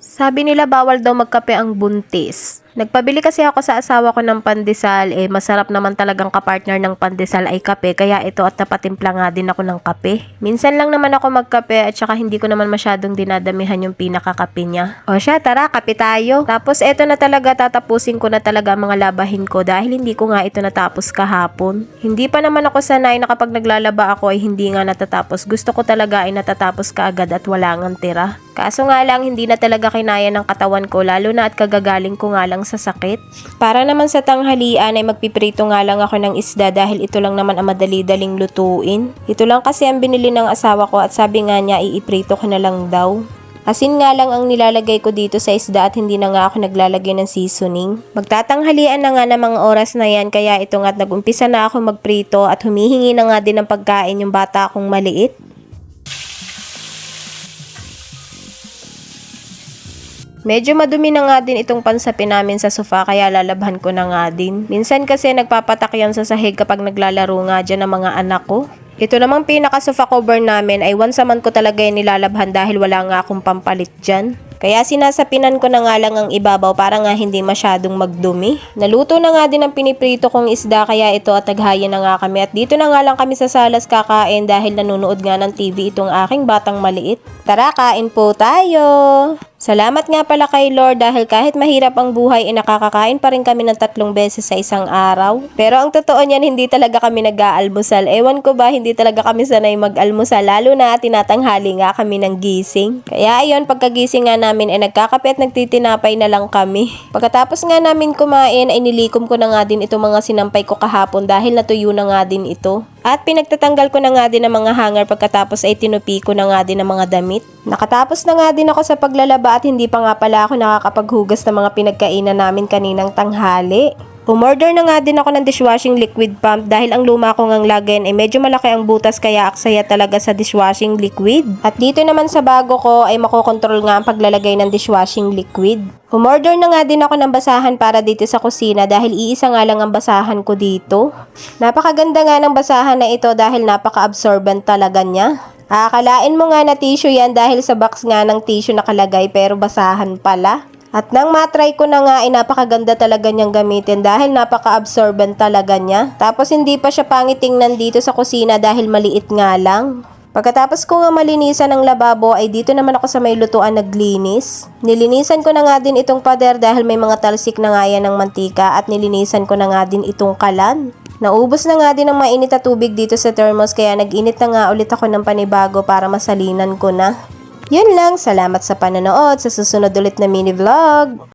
Sabi nila bawal daw magkape ang buntis. Nagpabili kasi ako sa asawa ko ng pandesal, masarap naman talagang kapartner ng pandesal ay kape, kaya ito at napatimpla nga din ako ng kape. Minsan lang naman ako magkape at saka hindi ko naman masyadong dinadamihan yung pinakakape niya. O siya, tara, kape tayo. Tapos eto na talaga, tatapusin ko na talaga ang mga labahin ko dahil hindi ko nga ito natapos kahapon. Hindi pa naman ako sanay na kapag naglalaba ako ay hindi nga natatapos. Gusto ko talaga ay natatapos kaagad at wala ngang tira. Kaso nga lang hindi na talaga kinaya ng katawan ko, lalo na at kagagaling ko nga lang sa sakit. Para naman sa tanghalian ay magpiprito nga lang ako ng isda dahil ito lang naman ang madali-daling lutuin. Ito lang kasi ang binili ng asawa ko at sabi nga niya iiprito ko na lang daw. Asin nga lang ang nilalagay ko dito sa isda at hindi na nga ako naglalagay ng seasoning. Magtatanghalian na nga ng mga oras na yan, kaya ito nga nag-umpisa na ako magprito at humihingi na nga din ng pagkain yung bata akong maliit. Medyo madumi na nga din itong pansapin namin sa sofa kaya lalabhan ko na nga din. Minsan kasi nagpapatak yan sa sahig kapag naglalaro nga dyan ng mga anak ko. Ito namang pinaka sofa cover namin ay once a month ko talaga yung nilalabhan dahil wala nga akong pampalit dyan. Kaya sinasapinan ko na nga lang ang ibabaw para nga hindi masyadong magdumi. Naluto na nga din ang piniprito kong isda kaya ito at naghaya na nga kami. At dito na nga lang kami sa salas kakain dahil nanonood nga ng TV itong aking batang maliit. Tara, kain po tayo! Salamat nga pala kay Lord dahil kahit mahirap ang buhay ay nakakakain pa rin kami ng 3 beses sa isang araw. Pero ang totoo niyan, hindi talaga kami nag-aalmusal. Ewan ko ba, hindi talaga kami sanay mag-almusal, lalo na tinatanghali nga kami ng gising. Kaya ayun, pagkagising nga namin ay nagkakape at nagtitinapay na lang kami. Pagkatapos nga namin kumain ay nilikom ko na nga din itong mga sinampay ko kahapon dahil natuyo na nga din ito. At pinagtatanggal ko na nga din ang mga hanger pagkatapos ay tinupi ko na nga din ang mga damit. Nakatapos na nga din ako sa paglalaba at hindi pa nga pala ako nakakapaghugas ng mga pinagkainan namin kaninang tanghali. Umorder na nga din ako ng dishwashing liquid pump dahil ang luma ko ngang lagyan ay medyo malaki ang butas kaya aksaya talaga sa dishwashing liquid. At dito naman sa bago ko ay makokontrol nga ang paglalagay ng dishwashing liquid. Umorder na nga din ako ng basahan para dito sa kusina dahil iisa nga lang ang basahan ko dito. Napakaganda nga ng basahan na ito dahil napaka-absorbent talaga niya. Akalain mo nga na tissue yan dahil sa box nga ng tissue nakalagay pero basahan pala. At nang matry ko na nga ay napakaganda talaga niyang gamitin dahil napaka-absorbent talaga niya. Tapos hindi pa siya pangitingnan dito sa kusina dahil maliit nga lang. Pagkatapos ko nga malinisan ang lababo ay dito naman ako sa may lutuan naglinis. Nilinisan ko na nga din itong pader dahil may mga talsik na nga yan ng mantika at nilinisan ko na nga din itong kalan. Naubos na nga din ang mainit na tubig dito sa thermos kaya nag-init na nga ulit ako ng panibago para masalinan ko na. Yun lang, salamat sa panonood, sa susunod ulit na mini vlog.